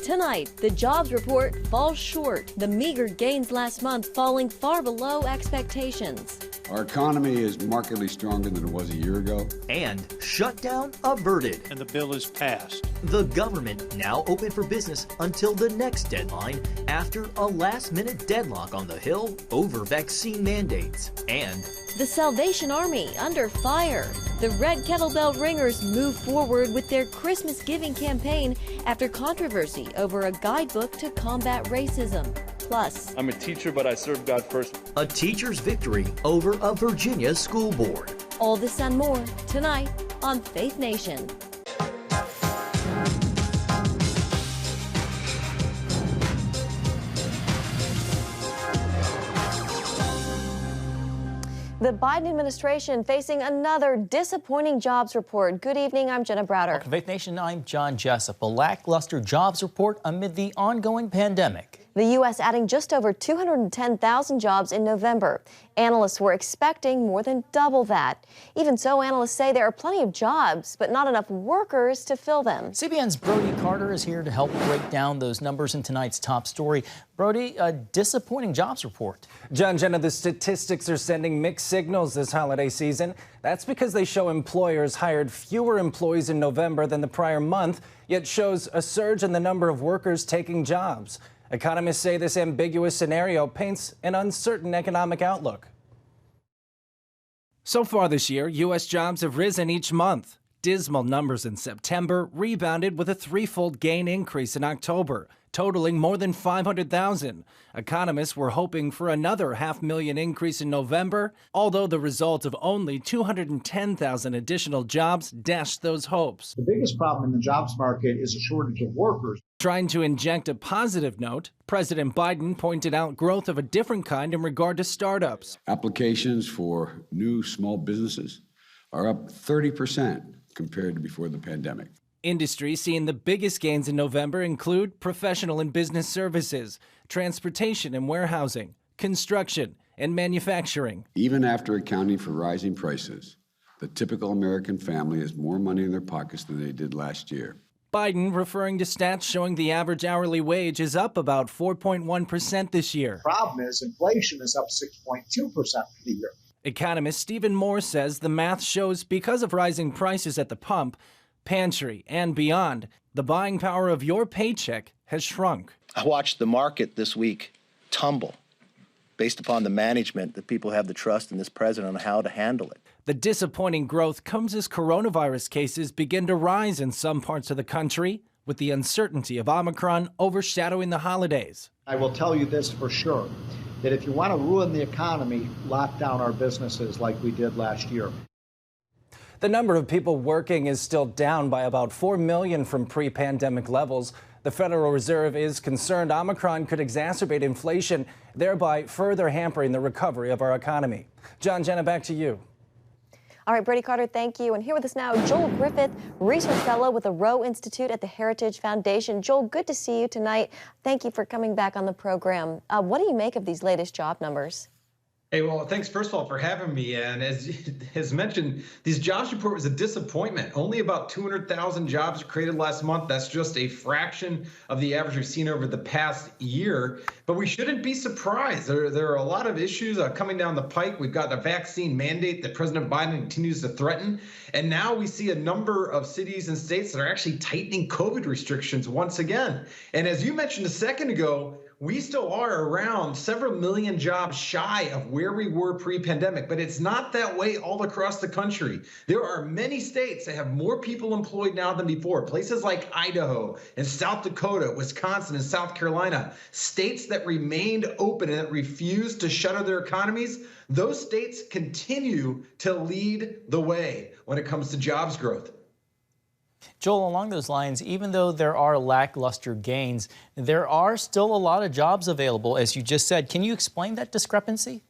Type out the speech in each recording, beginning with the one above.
Tonight, the jobs report falls short. The meager gains last month falling far below expectations. Our economy is markedly stronger than it was a year ago. And shutdown averted. And the bill is passed. The government now open for business until the next deadline after a last-minute deadlock on the Hill over vaccine mandates. And the Salvation Army under fire. The Red Kettlebell Ringers move forward with their Christmas giving campaign after controversy over a guidebook to combat racism. Plus, I'm a teacher, but I serve God first. A teacher's victory over a Virginia school board. All this and more tonight on Faith Nation. The Biden administration facing another disappointing jobs report. Good evening, I'm Jenna Browder. Welcome to Faith Nation, I'm John Jessup. A lackluster jobs report amid the ongoing pandemic. The U.S. adding just over 210,000 jobs in November. Analysts were expecting more than double that. Even so, analysts say there are plenty of jobs, but not enough workers to fill them. CBN's Brody Carter is here to help break down those numbers in tonight's top story. Brody, a disappointing jobs report. John, Jenna, the statistics are sending mixed signals this holiday season. That's because they show employers hired fewer employees in November than the prior month, yet shows a surge in the number of workers taking jobs. Economists say this ambiguous scenario paints an uncertain economic outlook. So far this year, U.S. jobs have risen each month. Dismal numbers in September rebounded with a threefold gain increase in October, totaling more than 500,000. Economists were hoping for another 500,000 increase in November, although the result of only 210,000 additional jobs dashed those hopes. The biggest problem in the jobs market is a shortage of workers. Trying to inject a positive note, President Biden pointed out growth of a different kind in regard to startups. Applications for new small businesses are up 30% compared to before the pandemic. Industries seeing the biggest gains in November include professional and business services, transportation and warehousing, construction, and manufacturing. Even after accounting for rising prices, the typical American family has more money in their pockets than they did last year. Biden referring to stats showing the average hourly wage is up about 4.1% this year. The problem is inflation is up 6.2% for the year. Economist Stephen Moore says the math shows because of rising prices at the pump, pantry, and beyond, the buying power of your paycheck has shrunk. I watched the market this week tumble based upon the management that people have the trust in this president on how to handle it. The disappointing growth comes as coronavirus cases begin to rise in some parts of the country, with the uncertainty of Omicron overshadowing the holidays. I will tell you this for sure, that if you want to ruin the economy, lock down our businesses like we did last year. The number of people working is still down by about 4 million from pre-pandemic levels. The Federal Reserve is concerned Omicron could exacerbate inflation, thereby further hampering the recovery of our economy. John, Jenna, back to you. All right, Brady Carter, thank you. And here with us now, Joel Griffith, Research Fellow with the Roe Institute at the Heritage Foundation. Joel, good to see you tonight. Thank you for coming back on the program. What do you make of these latest job numbers? Hey, well, thanks, first of all, for having me. And as mentioned, these jobs report was a disappointment. Only about 200,000 jobs created last month. That's just a fraction of the average we've seen over the past year. But we shouldn't be surprised. There are a lot of issues coming down the pike. We've got a vaccine mandate that President Biden continues to threaten. And now we see a number of cities and states that are actually tightening COVID restrictions once again. And as you mentioned a second ago, we still are around several million jobs shy of where we were pre-pandemic, but it's not that way all across the country. There are many states that have more people employed now than before. Places like Idaho and South Dakota, Wisconsin, and South Carolina, states that remained open and that refused to shutter their economies, those states continue to lead the way when it comes to jobs growth. Joel, along those lines, even though there are lackluster gains, there are still a lot of jobs available, as you just said. Can you explain that discrepancy?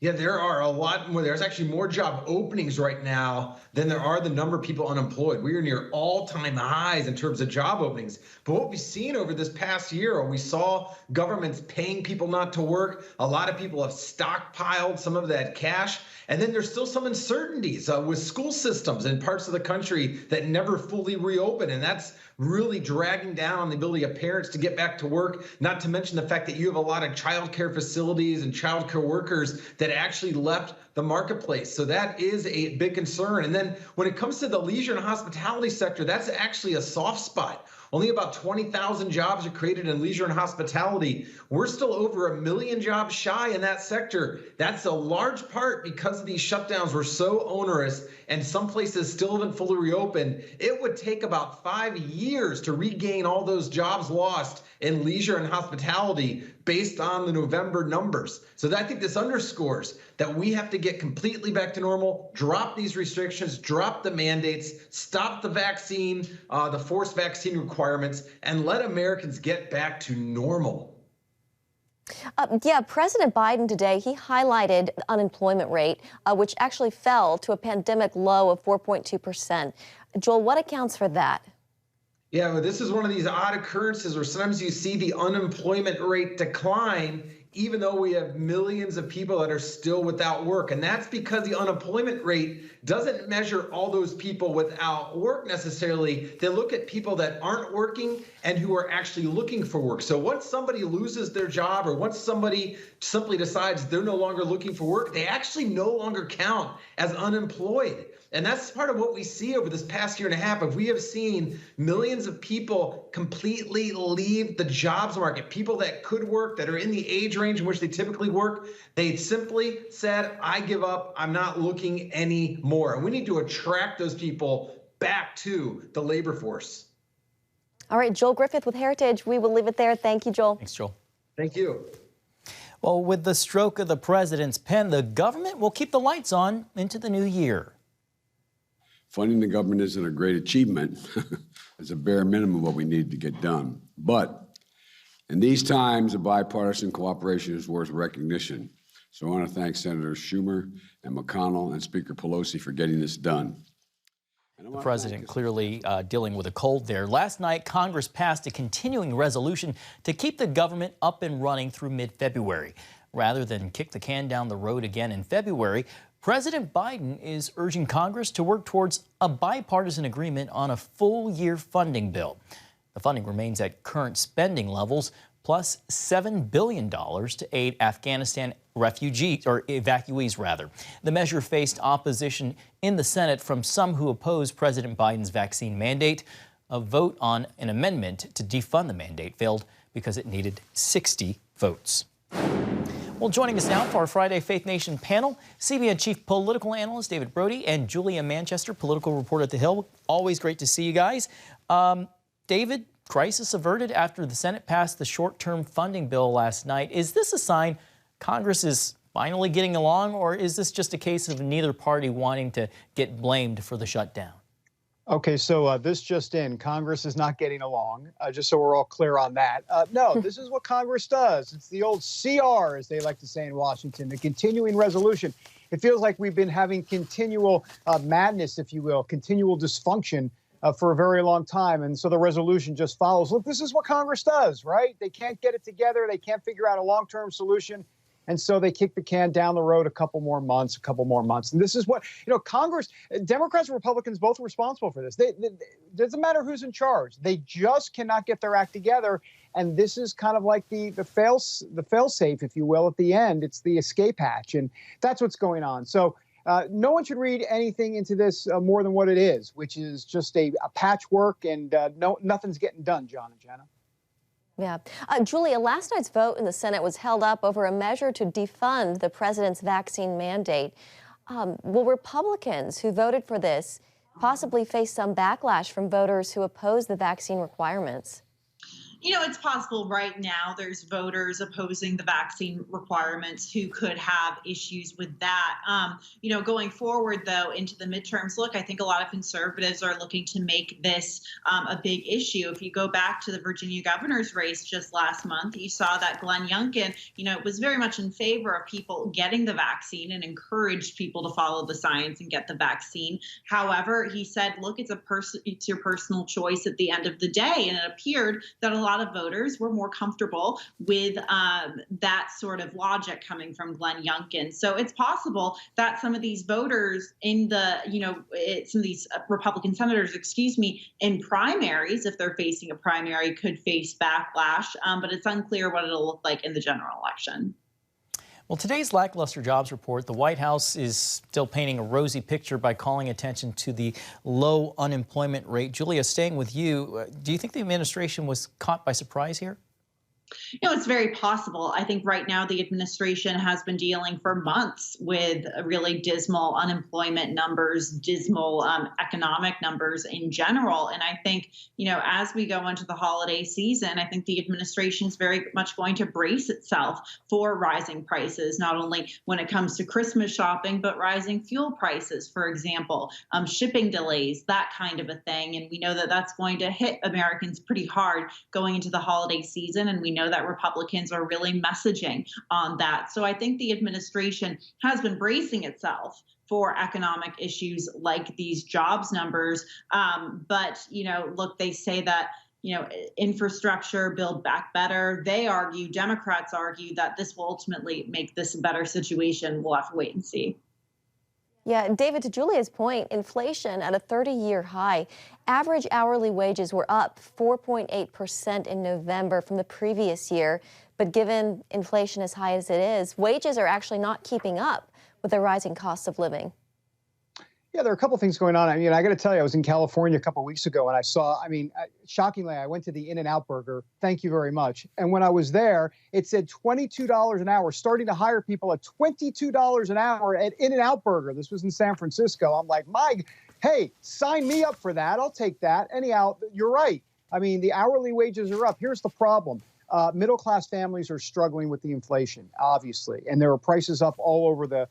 Yeah, there are a lot more. There's actually more job openings right now than there are the number of people unemployed. We are near all-time highs in terms of job openings. But what we've seen over this past year, we saw governments paying people not to work. A lot of people have stockpiled some of that cash. And then there's still some uncertainties with school systems in parts of the country that never fully reopen. And that's really dragging down the ability of parents to get back to work, not to mention the fact that you have a lot of child care facilities and child care workers that actually left the marketplace. So that is a big concern. And then when it comes to the leisure and hospitality sector, that's actually a soft spot. Only about 20,000 jobs are created in leisure and hospitality. We're still over 1 million jobs shy in that sector. That's a large part because these shutdowns were so onerous and some places still haven't fully reopened. It would take about 5 years to regain all those jobs lost in leisure and hospitality based on the November numbers. So I think this underscores that we have to get completely back to normal, drop these restrictions, drop the mandates, stop the vaccine, the forced vaccine requirements, and let Americans get back to normal. Yeah, President Biden today, he highlighted the unemployment rate, which actually fell to a pandemic low of 4.2%. Joel, what accounts for that? Yeah, well, this is one of these odd occurrences where sometimes you see the unemployment rate decline, even though we have millions of people that are still without work. And that's because the unemployment rate doesn't measure all those people without work necessarily. They look at people that aren't working and who are actually looking for work. So once somebody loses their job or once somebody simply decides they're no longer looking for work, they actually no longer count as unemployed. And that's part of what we see over this past year and a half. If we have seen millions of people completely leave the jobs market, people that could work, that are in the age range in which they typically work, they simply said, I give up, I'm not looking anymore. And we need to attract those people back to the labor force. All right, Joel Griffith with Heritage. We will leave it there. Thank you, Joel. Thanks, Joel. Thank you. Well, with the stroke of the president's pen, the government will keep the lights on into the new year. Funding the government isn't a great achievement. It's a bare minimum of what we need to get done. But in these times, a bipartisan cooperation is worth recognition. So I want to thank Senators Schumer and McConnell and Speaker Pelosi for getting this done. The president clearly dealing with a cold there. Last night, Congress passed a continuing resolution to keep the government up and running through mid-February. Rather than kick the can down the road again in February, President Biden is urging Congress to work towards a bipartisan agreement on a full-year funding bill. The funding remains at current spending levels, plus $7 billion to aid Afghanistan refugees, or evacuees rather. The measure faced opposition in the Senate from some who oppose President Biden's vaccine mandate. A vote on an amendment to defund the mandate failed because it needed 60 votes. Well, joining us now for our Friday Faith Nation panel, CBN Chief Political Analyst David Brody and Julia Manchester, political reporter at The Hill. Always great to see you guys. David, crisis averted after the Senate passed the short-term funding bill last night. Is this a sign Congress is finally getting along, or is this just a case of neither party wanting to get blamed for the shutdown? Okay, so this just in, Congress is not getting along, just so we're all clear on that. No, this is what Congress does. It's the old CR, as they like to say in Washington, the continuing resolution. It feels like we've been having continual madness, if you will, continual dysfunction for a very long time. And so the resolution just follows. Look, this is what Congress does, right? They can't get it together. They can't figure out a long-term solution. And so they kick the can down the road a couple more months. And this is what, Congress, Democrats and Republicans both responsible for this. It doesn't matter who's in charge. They just cannot get their act together. And this is kind of like the fail-safe, if you will, at the end. It's the escape hatch. And that's what's going on. So no one should read anything into this more than what it is, which is just a patchwork, and nothing's getting done, John and Jenna. Yeah. Julia, last night's vote in the Senate was held up over a measure to defund the president's vaccine mandate. Will Republicans who voted for this possibly face some backlash from voters who oppose the vaccine requirements? It's possible right now there's voters opposing the vaccine requirements who could have issues with that. Going forward, though, into the midterms, look, I think a lot of conservatives are looking to make this a big issue. If you go back to the Virginia governor's race just last month, you saw that Glenn Youngkin, was very much in favor of people getting the vaccine and encouraged people to follow the science and get the vaccine. However, he said, look, it's your personal choice at the end of the day. And it appeared that a lot of voters were more comfortable with that sort of logic coming from Glenn Youngkin. So it's possible that some of these voters in some of these Republican senators, in primaries, if they're facing a primary, could face backlash. But it's unclear what it'll look like in the general election. Well, today's lackluster jobs report, the White House is still painting a rosy picture by calling attention to the low unemployment rate. Julia, staying with you, do you think the administration was caught by surprise here? It's very possible. I think right now the administration has been dealing for months with really dismal unemployment numbers, dismal economic numbers in general. And I think, as we go into the holiday season, I think the administration is very much going to brace itself for rising prices, not only when it comes to Christmas shopping, but rising fuel prices, for example, shipping delays, that kind of a thing. And we know that that's going to hit Americans pretty hard going into the holiday season. And we know that Republicans are really messaging on that. So I think the administration has been bracing itself for economic issues like these jobs numbers. But look, they say that, infrastructure, build back better. Democrats argue that this will ultimately make this a better situation. We'll have to wait and see. Yeah, David, to Julia's point, inflation at a 30-year high. Average hourly wages were up 4.8% in November from the previous year. But given inflation as high as it is, wages are actually not keeping up with the rising cost of living. Yeah, there are a couple things going on. I got to tell you, I was in California a couple of weeks ago and I saw, shockingly, I went to the In-N-Out Burger. Thank you very much. And when I was there, it said $22 an hour, starting to hire people at $22 an hour at In-N-Out Burger. This was in San Francisco. I'm like, hey, sign me up for that. I'll take that. Anyhow, you're right. The hourly wages are up. Here's the problem. Middle-class families are struggling with the inflation, obviously. And there are prices up all over the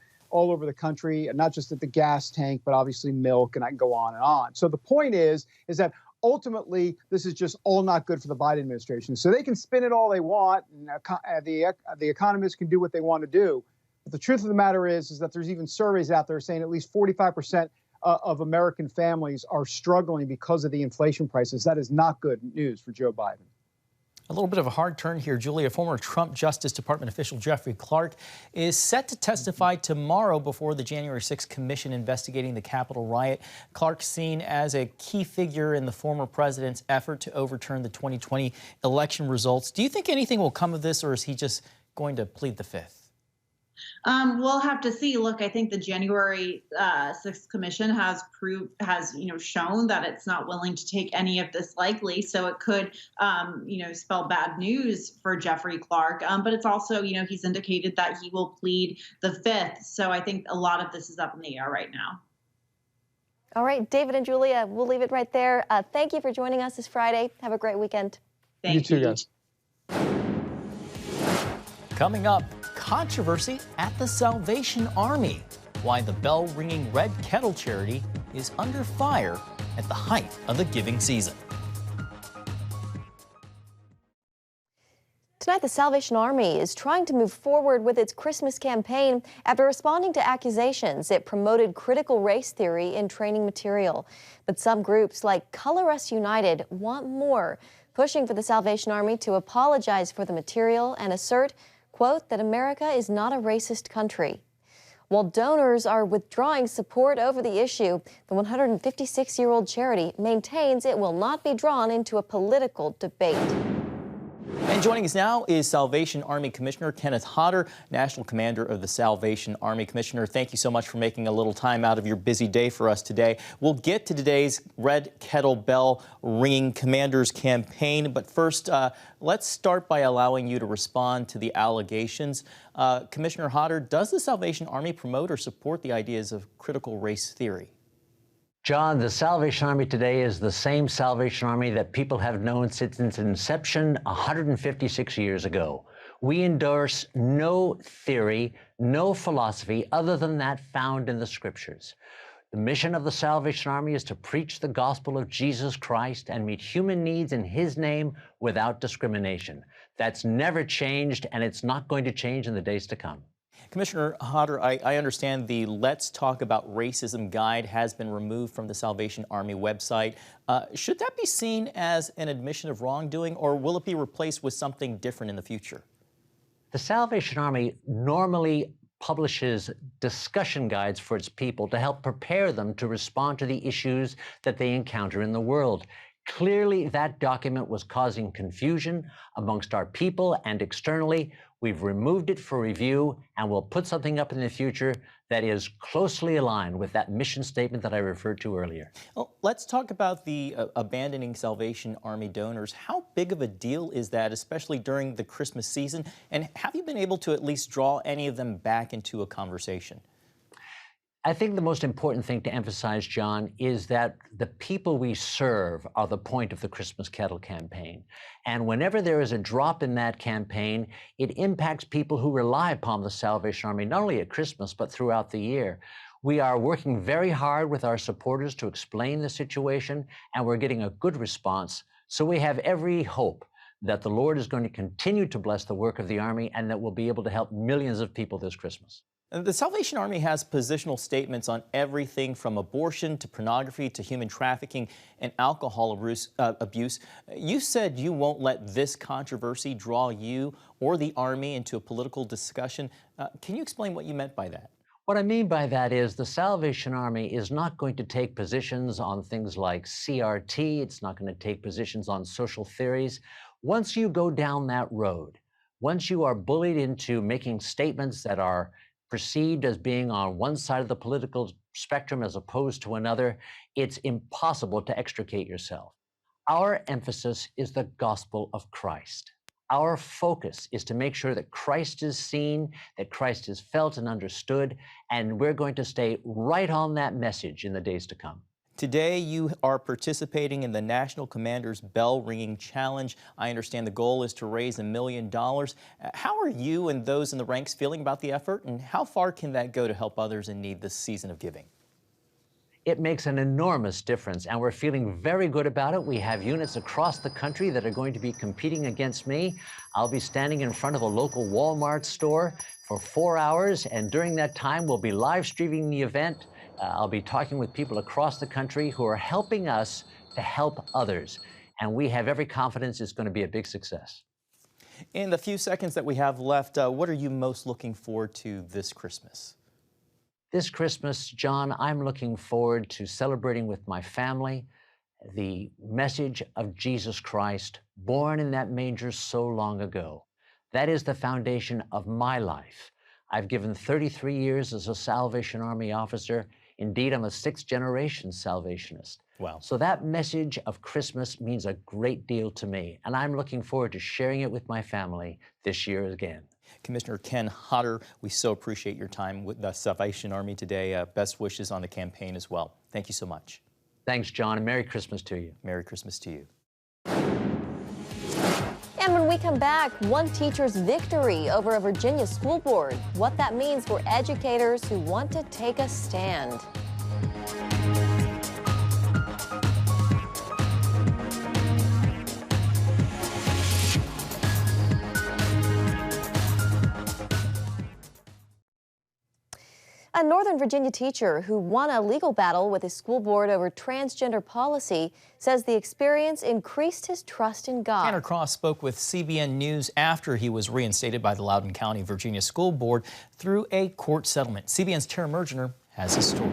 country, and not just at the gas tank, but obviously milk, and I can go on and on. So the point is that ultimately this is just all not good for the Biden administration. So they can spin it all they want, and the economists can do what they want to do. But the truth of the matter is that there's even surveys out there saying at least 45% of American families are struggling because of the inflation prices. That is not good news for Joe Biden. A little bit of a hard turn here, Julia. Former Trump Justice Department official Jeffrey Clark is set to testify tomorrow before the January 6th commission investigating the Capitol riot. Clark's seen as a key figure in the former president's effort to overturn the 2020 election results. Do you think anything will come of this, or is he just going to plead the fifth? We'll have to see. Look, I think the January 6th commission has shown that it's not willing to take any of this lightly. So it could, spell bad news for Jeffrey Clark. But it's also, he's indicated that he will plead the fifth. So I think a lot of this is up in the air right now. All right, David and Julia, we'll leave it right there. Thank you for joining us this Friday. Have a great weekend. Thank you. You too, guys. Coming up, controversy at the Salvation Army. Why the bell-ringing Red Kettle charity is under fire at the height of the giving season. Tonight, the Salvation Army is trying to move forward with its Christmas campaign after responding to accusations it promoted critical race theory in training material. But some groups like Color Us United want more, pushing for the Salvation Army to apologize for the material and assert, quote, that America is not a racist country. While donors are withdrawing support over the issue, the 156-year-old charity maintains it will not be drawn into a political debate. And joining us now is Salvation Army Commissioner Kenneth Hodder, National Commander of the Salvation Army. Commissioner, thank you so much for making a little time out of your busy day for us today. We'll get to today's Red Kettle Bell Ringing Commanders campaign, but first, let's start by allowing you to respond to the allegations. Commissioner Hodder, does the Salvation Army promote or support the ideas of critical race theory? John, the Salvation Army today is the same Salvation Army that people have known since its inception 156 years ago. We endorse no theory, no philosophy other than that found in the Scriptures. The mission of the Salvation Army is to preach the gospel of Jesus Christ and meet human needs in His name without discrimination. That's never changed, and it's not going to change in the days to come. Commissioner Hodder, I understand the Let's Talk About Racism guide has been removed from the Salvation Army website. Should that be seen as an admission of wrongdoing, or will it be replaced with something different in the future? The Salvation Army normally publishes discussion guides for its people to help prepare them to respond to the issues that they encounter in the world. Clearly, that document was causing confusion amongst our people and externally. We've removed it for review, and we'll put something up in the future that is closely aligned with that mission statement that I referred to earlier. Well, let's talk about the abandoning Salvation Army donors. How big of a deal is that, especially during the Christmas season? And have you been able to at least draw any of them back into a conversation? I think the most important thing to emphasize, John, is that the people we serve are the point of the Christmas Kettle campaign. And whenever there is a drop in that campaign, it impacts people who rely upon the Salvation Army, not only at Christmas, but throughout the year. We are working very hard with our supporters to explain the situation, and we're getting a good response. So we have every hope that the Lord is going to continue to bless the work of the Army and that we'll be able to help millions of people this Christmas. The Salvation Army has positional statements on everything from abortion to pornography to human trafficking and alcohol abuse. You said you won't let this controversy draw you or the Army into a political discussion. Can you explain what you meant by that? What I mean by that is the Salvation Army is not going to take positions on things like CRT. It's not going to take positions on social theories. Once you go down that road, once you are bullied into making statements that are perceived as being on one side of the political spectrum as opposed to another, it's impossible to extricate yourself. Our emphasis is the gospel of Christ. Our focus is to make sure that Christ is seen, that Christ is felt and understood, and we're going to stay right on that message in the days to come. Today, you are participating in the National Commander's Bell Ringing Challenge. I understand the goal is to raise $1 million. How are you and those in the ranks feeling about the effort, and how far can that go to help others in need this season of giving? It makes an enormous difference, and we're feeling very good about it. We have units across the country that are going to be competing against me. I'll be standing in front of a local Walmart store for 4 hours, and during that time, we'll be live streaming the event. I'll be talking with people across the country who are helping us to help others, and we have every confidence it's going to be a big success. In the few seconds that we have left, what are you most looking forward to this Christmas? This Christmas, John, I'm looking forward to celebrating with my family the message of Jesus Christ, born in that manger so long ago. That is the foundation of my life. I've given 33 years as a Salvation Army officer. Indeed, I'm a sixth-generation Salvationist. Wow. So that message of Christmas means a great deal to me, and I'm looking forward to sharing it with my family this year again. Commissioner Ken Hodder, we so appreciate your time with the Salvation Army today. Best wishes on the campaign as well. Thank you so much. Thanks, John, and Merry Christmas to you. Merry Christmas to you. And when we come back, one teacher's victory over a Virginia school board. What that means for educators who want to take a stand. A Northern Virginia teacher who won a legal battle with his school board over transgender policy says the experience increased his trust in God. Tanner Cross spoke with CBN News after he was reinstated by the Loudoun County, Virginia School Board through a court settlement. CBN's Tara Mergener has his story.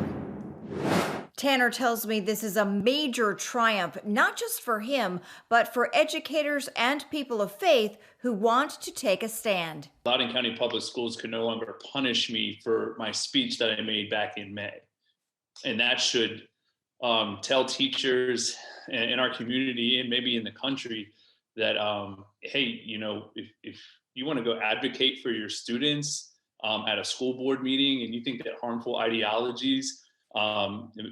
Tanner tells me this is a major triumph, not just for him, but for educators and people of faith who want to take a stand. Loudoun County Public Schools could no longer punish me for my speech that I made back in May. And that should tell teachers in our community and maybe in the country that, hey, you know, if you want to go advocate for your students at a school board meeting and you think that harmful ideologies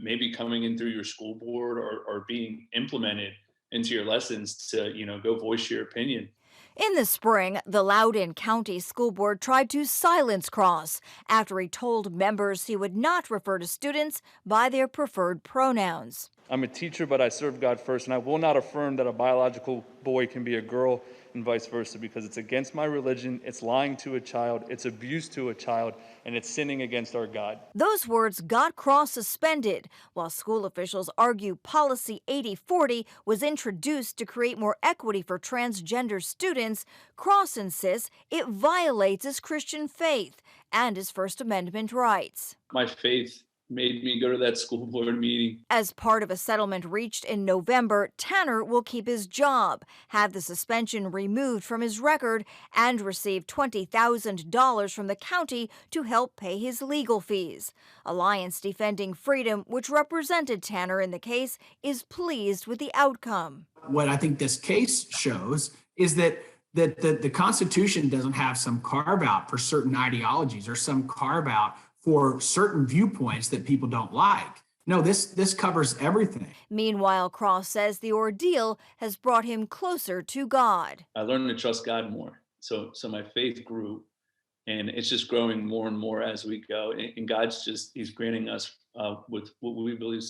maybe coming in through your school board or being implemented into your lessons to, go voice your opinion. In the spring, the Loudoun County School Board tried to silence Cross after he told members he would not refer to students by their preferred pronouns. I'm a teacher, but I serve God first, and I will not affirm that a biological boy can be a girl and vice versa, because it's against my religion, it's lying to a child, it's abuse to a child, and it's sinning against our God. Those words got Cross suspended, while school officials argue Policy 8040 was introduced to create more equity for transgender students. Cross insists it violates his Christian faith and his First Amendment rights. My faith made me go to that school board meeting. As part of a settlement reached in November, Tanner will keep his job, have the suspension removed from his record, and receive $20,000 from the county to help pay his legal fees. Alliance Defending Freedom, which represented Tanner in the case, is pleased with the outcome. What I think this case shows is that the Constitution doesn't have some carve out for certain ideologies or some carve out for certain viewpoints that people don't like. No, this covers everything. Meanwhile, Cross says the ordeal has brought him closer to God. I learned to trust God more. So my faith grew, and it's just growing more and more as we go. And God's he's granting us with what we believe,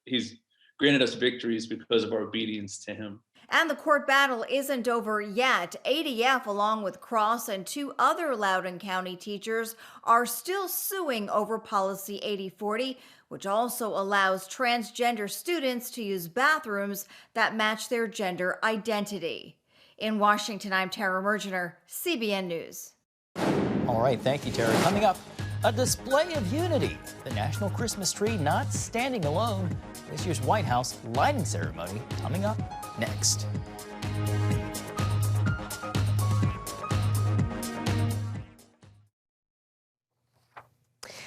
he's granted us victories because of our obedience to him. And the court battle isn't over yet. ADF, along with Cross and 2 other Loudoun County teachers, are still suing over Policy 8040, which also allows transgender students to use bathrooms that match their gender identity. In Washington, I'm Tara Mergener, CBN News. All right, thank you, Tara. Coming up, a display of unity. The National Christmas Tree not standing alone. This year's White House lighting ceremony coming up next.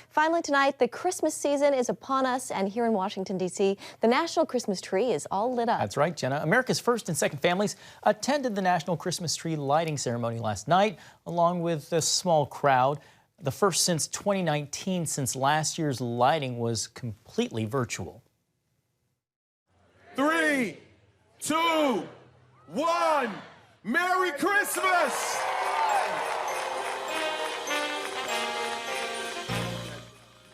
Finally tonight, the Christmas season is upon us, and here in Washington, D.C., the National Christmas Tree is all lit up. That's right, Jenna. America's first and second families attended the National Christmas Tree lighting ceremony last night, along with a small crowd. The first since 2019, since last year's lighting was completely virtual. 3, 2, 1, Merry Christmas!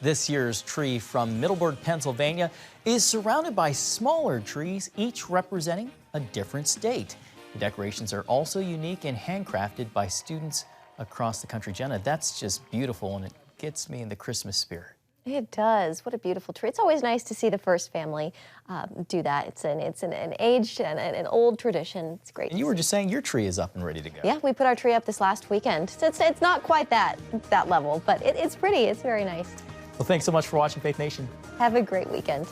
This year's tree from Middleburg, Pennsylvania, is surrounded by smaller trees, each representing a different state. The decorations are also unique and handcrafted by students across the country. Jenna, that's just beautiful, and it gets me in the Christmas spirit. It does. What a beautiful tree. It's always nice to see the first family do that. It's an aged and an old tradition. It's great. And you were just saying your tree is up and ready to go. Yeah, we put our tree up this last weekend. It's not quite that level, but it's pretty. It's very nice. Well, thanks so much for watching Faith Nation. Have a great weekend.